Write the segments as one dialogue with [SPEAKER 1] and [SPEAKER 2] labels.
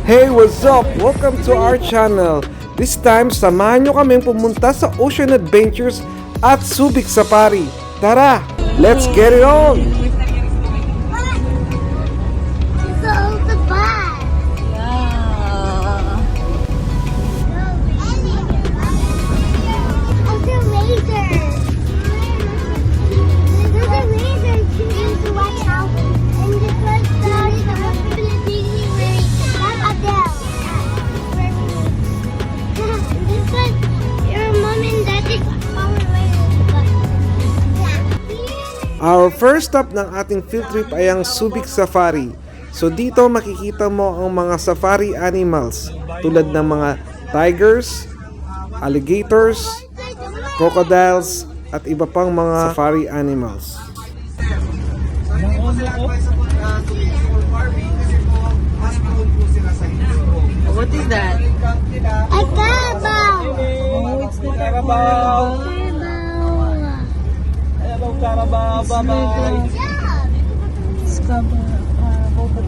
[SPEAKER 1] Hey, what's up? Welcome to our channel. This time, samahan nyo kaming pumunta sa Ocean Adventures at Subic Safari. Tara, let's get it on!
[SPEAKER 2] So the bus.
[SPEAKER 3] Yeah.
[SPEAKER 2] And the laser. There's a laser you need to watch out. And the first time the possibility where that's Adele. This one, your mom and daddy far away.
[SPEAKER 1] Our first stop ng ating field trip ay ang Subic Safari. So dito makikita mo ang mga safari animals tulad ng mga tigers, alligators, crocodiles, at iba pang mga safari animals.
[SPEAKER 3] What is that?
[SPEAKER 2] A carabao.
[SPEAKER 3] Oh, it's the Carabao. Hello, Carabao. Bye-bye. It's Carabao, but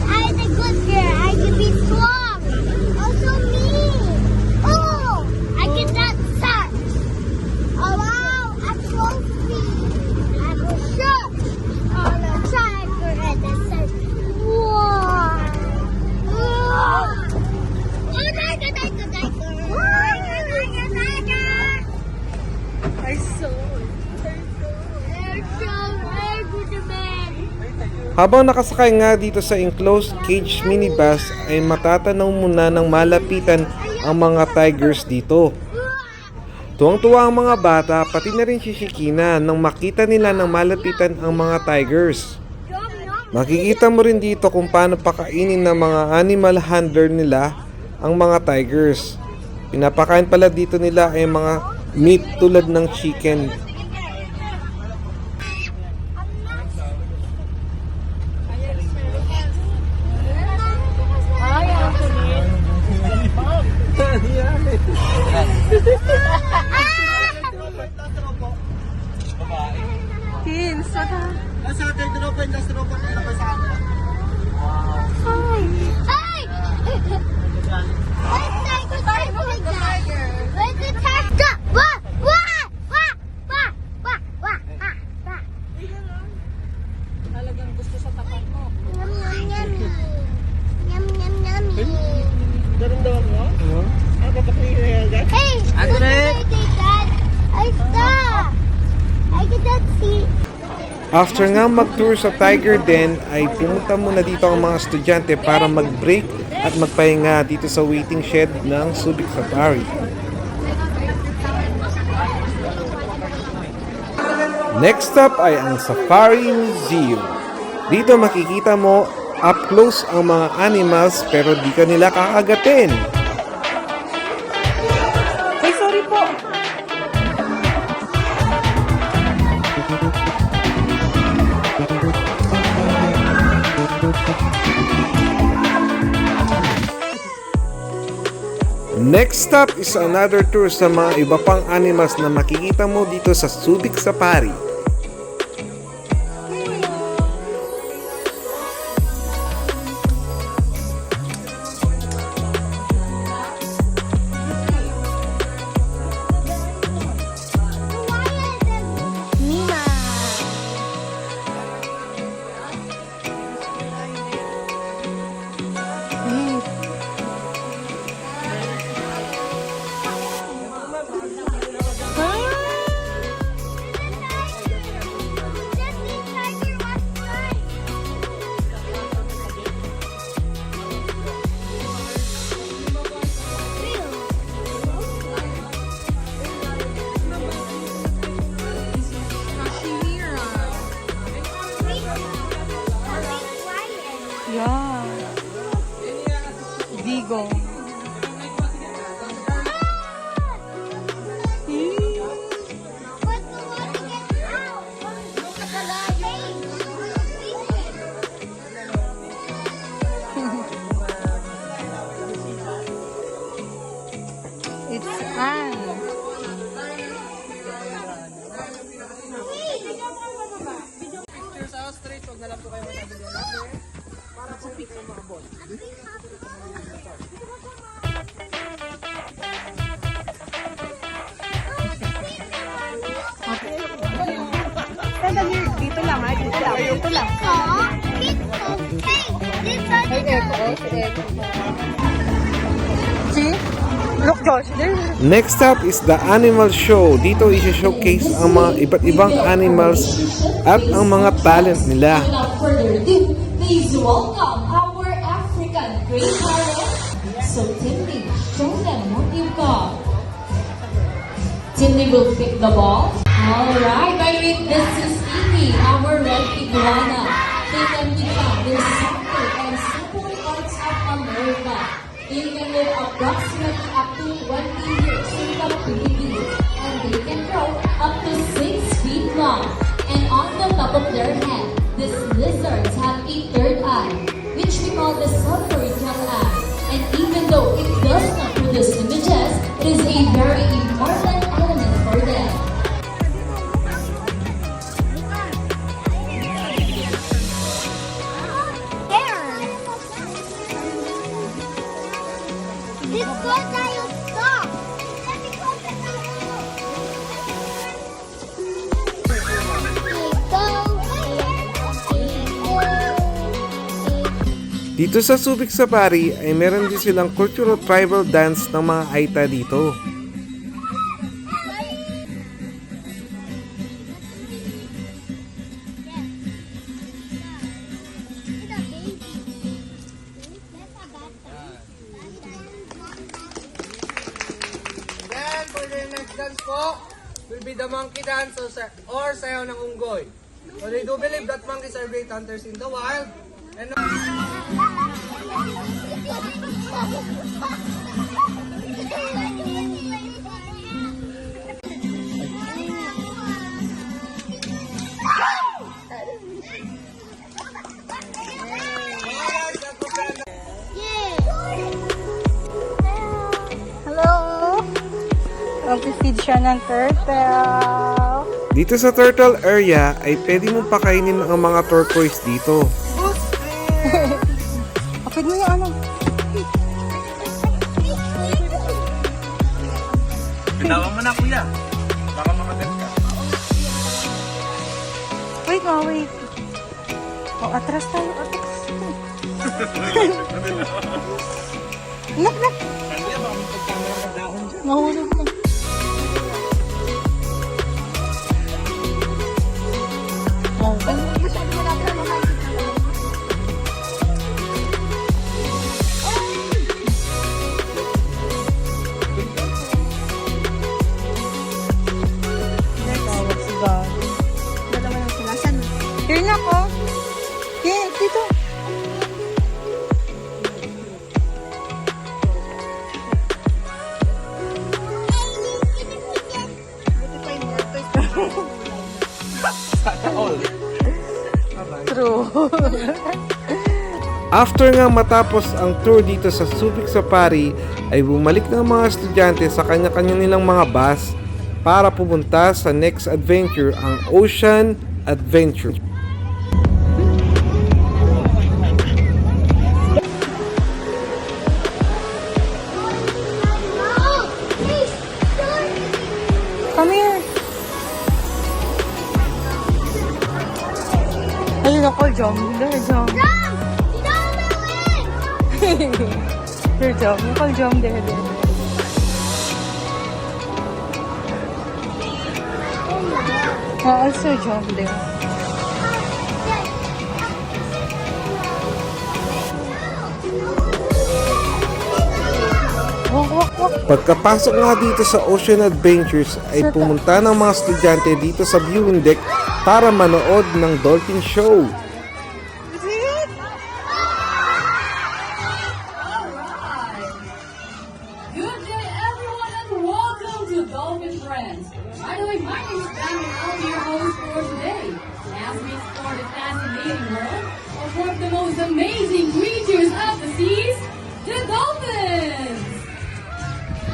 [SPEAKER 2] I'm a good girl. I can be strong. Also me. Oh, I get that suck. Oh wow, a trophy. I'm a shark. Oh no, try for it. That says, whoa. Oh, tiger, tiger, tiger. Tiger, tiger.
[SPEAKER 3] I saw it.
[SPEAKER 2] They're so very good man.
[SPEAKER 1] Habang nakasakay nga dito sa enclosed cage minibus ay matatanaw muna ng malapitan ang mga tigers dito. Tuwang-tuwa ang mga bata pati na rin si Shikina nang makita nila ng malapitan ang mga tigers. Makikita mo rin dito kung paano pakainin ng mga animal handler nila ang mga tigers. Pinapakain pala dito nila ay mga meat tulad ng chicken.
[SPEAKER 3] Hi, Anthony. Kim, saka.
[SPEAKER 2] Hey! Where's the tiger? Where's the tiger? Wah! Wah! Wah! Wah! Wah! Wah! Ah! Wah!
[SPEAKER 3] Talagang gusto sa tapat mo.
[SPEAKER 2] Yum, yum, yummy. Yum, yum, yummy.
[SPEAKER 3] Daramdaman mo? Ano ba ito?
[SPEAKER 2] Hey!
[SPEAKER 3] Ano
[SPEAKER 2] look
[SPEAKER 3] na?
[SPEAKER 2] what I did, Dad. I stop. I cannot see.
[SPEAKER 1] After nga mag-tour sa Tiger Den ay pumunta muna dito ang mga estudyante para mag-break at magpahinga dito sa waiting shed ng Subic Safari. Next stop ay ang Safari Museum. Dito makikita mo up close ang mga animals pero di ka nila kakagatin.
[SPEAKER 3] Ay, sorry po.
[SPEAKER 1] Next stop is another tour sa mga iba pang animals na makikita mo dito sa Subic Safari.
[SPEAKER 2] Mima.
[SPEAKER 3] It's Anne. Picture sa street, huwag na lang po kayo masyado dyan. Para sa picture mga boss. Dito lang, ay dito lang. Dito lang. Hey, Echo. See? Look, Josh.
[SPEAKER 1] Next up is the animal show. Dito i-showcase ang mga iba't ibang animals at ang mga talent nila.
[SPEAKER 4] Without further ado, please welcome our African great talent. So Timmy, show them what you've got. Timmy will pick the ball. Alright, by the way, this is Amy, our red iguana. They can become their center and simple parts of America. They can live approximately up to 20 years in captivity, and they can grow up to 6 feet long. And on the top of their head, these lizards have a third eye, which we call the suboriginal eye. And even though it does not produce images, it is a very important element for them.
[SPEAKER 2] Because I stop.
[SPEAKER 1] Dito sa Subic Safari ay meron din silang cultural tribal dance ng mga Aita dito.
[SPEAKER 3] Then, for the next dance po, will be the monkey dance or sayaw ng unggoy. So they do believe that monkeys are great hunters in the wild. And
[SPEAKER 5] Hello! Mag-feed siya ng turtle.
[SPEAKER 1] Dito sa turtle area ay pwede mong pakainin ang mga turquoise dito.
[SPEAKER 5] Kapag mo yung ano.
[SPEAKER 6] Binawa mo na kuya. Baka makagat ka.
[SPEAKER 5] Wait nga, wait. O, atras tayo, atras. Nak, nak.
[SPEAKER 6] Kuya, baka magpagkamera ka dahon dyan.
[SPEAKER 5] Mahulog na. Oh, tawag si God. Here na ko. Yeah, dito. True.
[SPEAKER 1] After nga matapos ang tour dito sa Subic Safari ay bumalik ng mga estudyante sa kanya-kanya nilang mga bus para pumunta sa next adventure, ang Ocean Adventure.
[SPEAKER 5] Come here. Ayun ako, Jom. There, Jom. There, Jom. You call Jom there. Also, Jom there. Walk, walk, walk.
[SPEAKER 1] Pagkapasok nga dito sa Ocean Adventures ay pumunta ng mga estudyante dito sa viewing deck para manood ng dolphin show.
[SPEAKER 4] Good day, everyone, and welcome to Dolphin Friends. By the way, my name is Dan, and I'll be your host for today. As we explore the fascinating world of one of the most amazing creatures of the seas, the dolphins.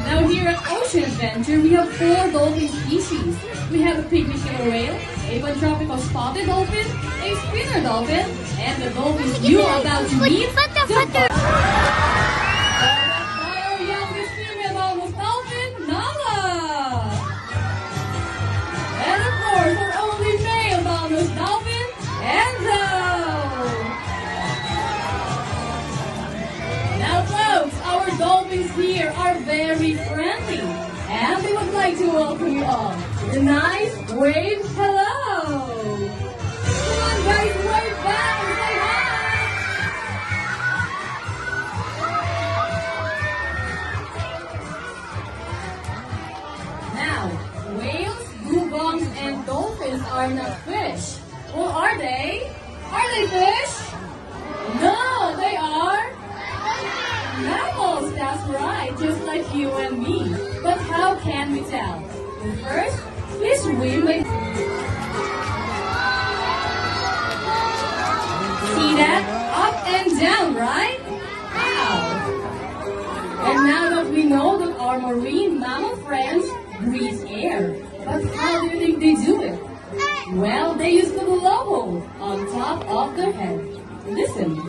[SPEAKER 4] Now, here at Ocean Adventure, we have 4 dolphin species. We have a pygmy killer whale, a pantropical spotted dolphin, a spinner dolphin, and the dolphins you are about to meet, the our youngest female mammal dolphin, Nala. And of course, our only male mammal dolphin, Enzo. Now folks, our dolphins here are very friendly, and they would like to welcome you all. The nice wave hello. Come on guys, wave back and say hi. Now, whales, dugongs, and dolphins are not fish. Well, are they? Are they fish? No, they are mammals. That's right, just like you and me. But how can we tell? Well, first, fish swim like... See that? Up and down, right? Wow. And now that we know that our marine mammal friends breathe air, but how do you think they do it? Well, they use the blowhole on top of their head. Listen.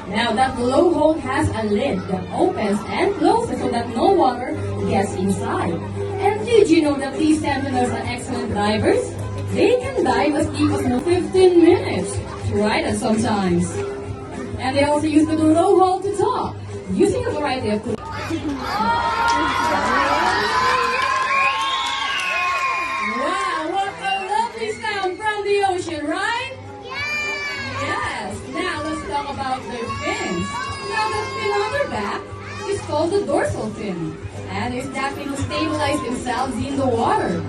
[SPEAKER 4] Now that blowhole has a lid that opens and closes so that no water gets inside. And did you know that these sentinels are excellent divers? They can dive as deep as 15 minutes. Try that sometimes. And they also use the blowhole to talk, using a variety of Wow, what a lovely sound from the ocean, right? Yes. Now let's talk about their fins. Now the fin on their back is called the dorsal fin, and it's that fin to stabilize themselves in the water.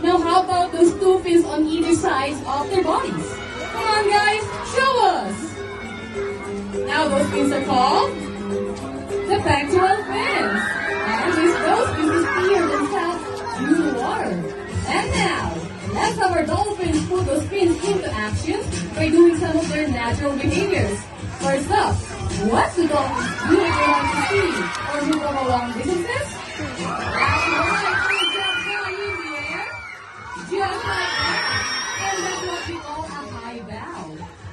[SPEAKER 4] Now how about those 2 fins on either side of their bodies? Come on guys, show us! Now those fins are called the pectoral fins. And with those fins to steer themselves through the water. And now, let's have our dolphins put those fins into action by doing some of their natural behaviors. First up, what's the dolphins do if they want to see or move over long distances? That's right, they jump high in the air, just like that. And that's what we call a high bow.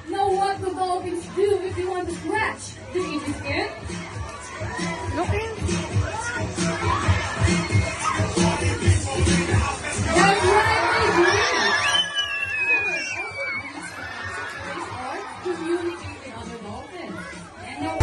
[SPEAKER 4] Now what do dolphins do if they want to scratch the itchy skin? That's right, they breathe. They start to communicate with other dolphins. And now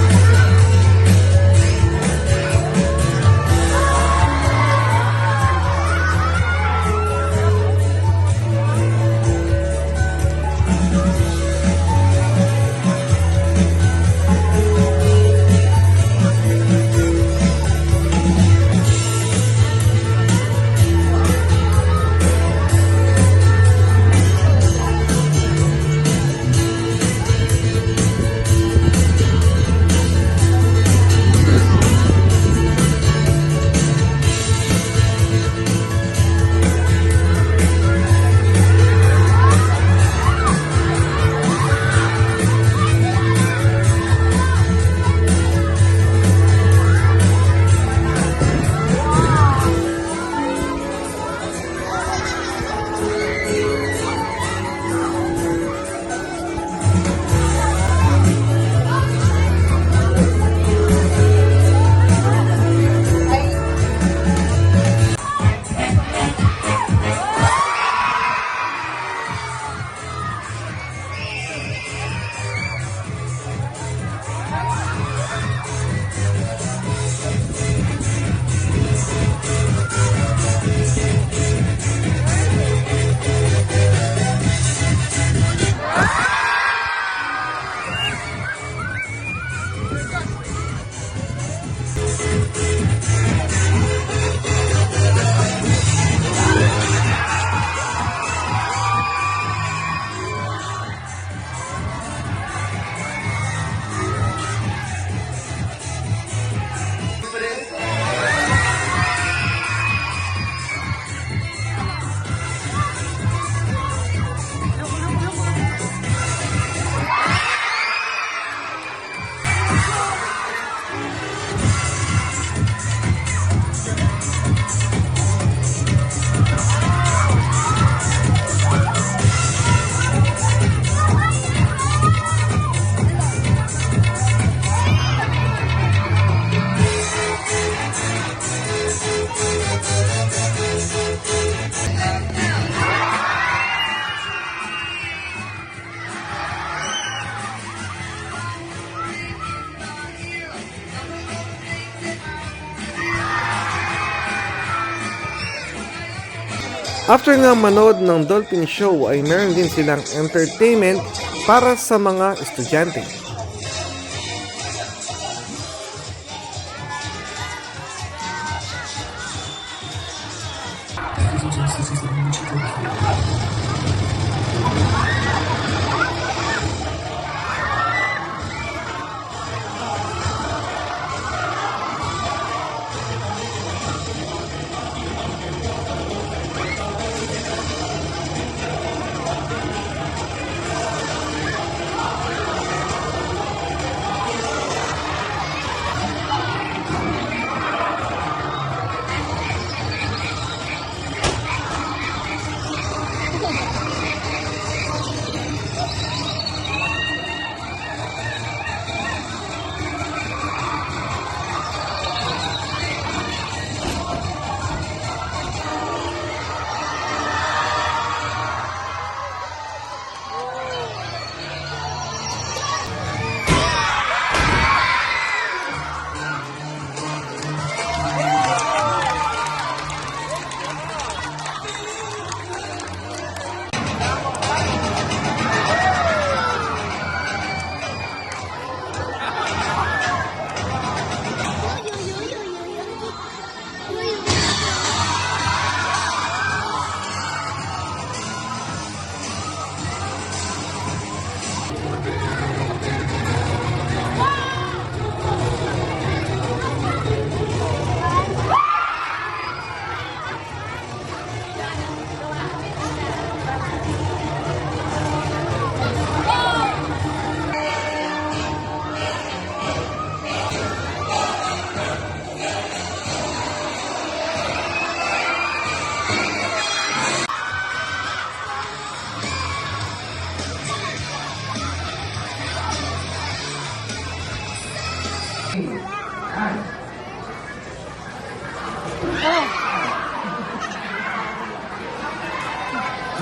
[SPEAKER 1] After nga manood ng dolphin show ay meron din silang entertainment para sa mga estudyante.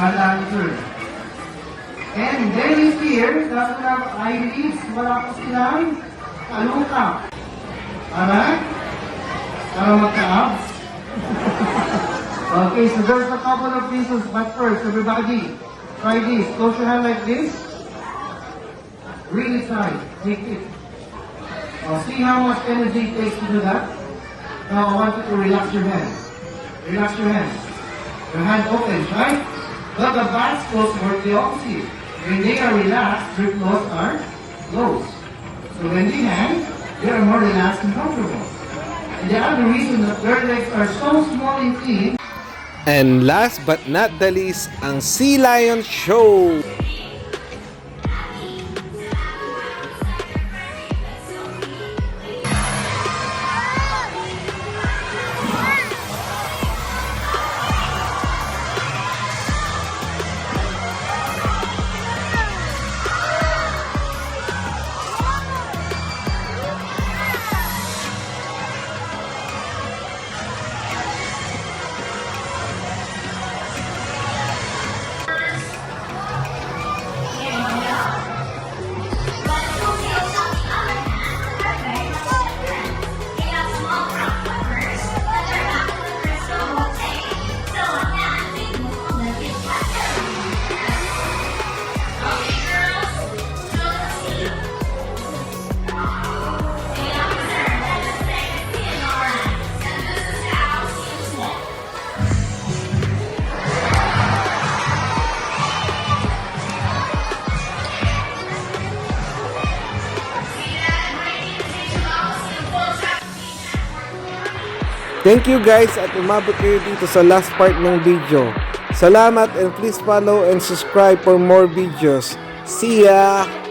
[SPEAKER 3] An answer. And then is here, that we have IDs, wala ko silang ka. Alright? Para magka-abs. Okay, so there's a couple of pieces, but first, everybody, try this. Close your hand like this. Really tight. Take it. See how much energy it takes to do that? Now I want you to relax your hands. Relax your hands. Your hand opens, right? But the vascals work the opposite. When they are relaxed, their claws are closed. So when they hang, they are more relaxed and comfortable. And the other reason that their legs are so small and thin.
[SPEAKER 1] And last but not the least, ang Sea Lion Show! Thank you guys at umabot kayo dito sa last part ng video. Salamat and please follow and subscribe for more videos. See ya!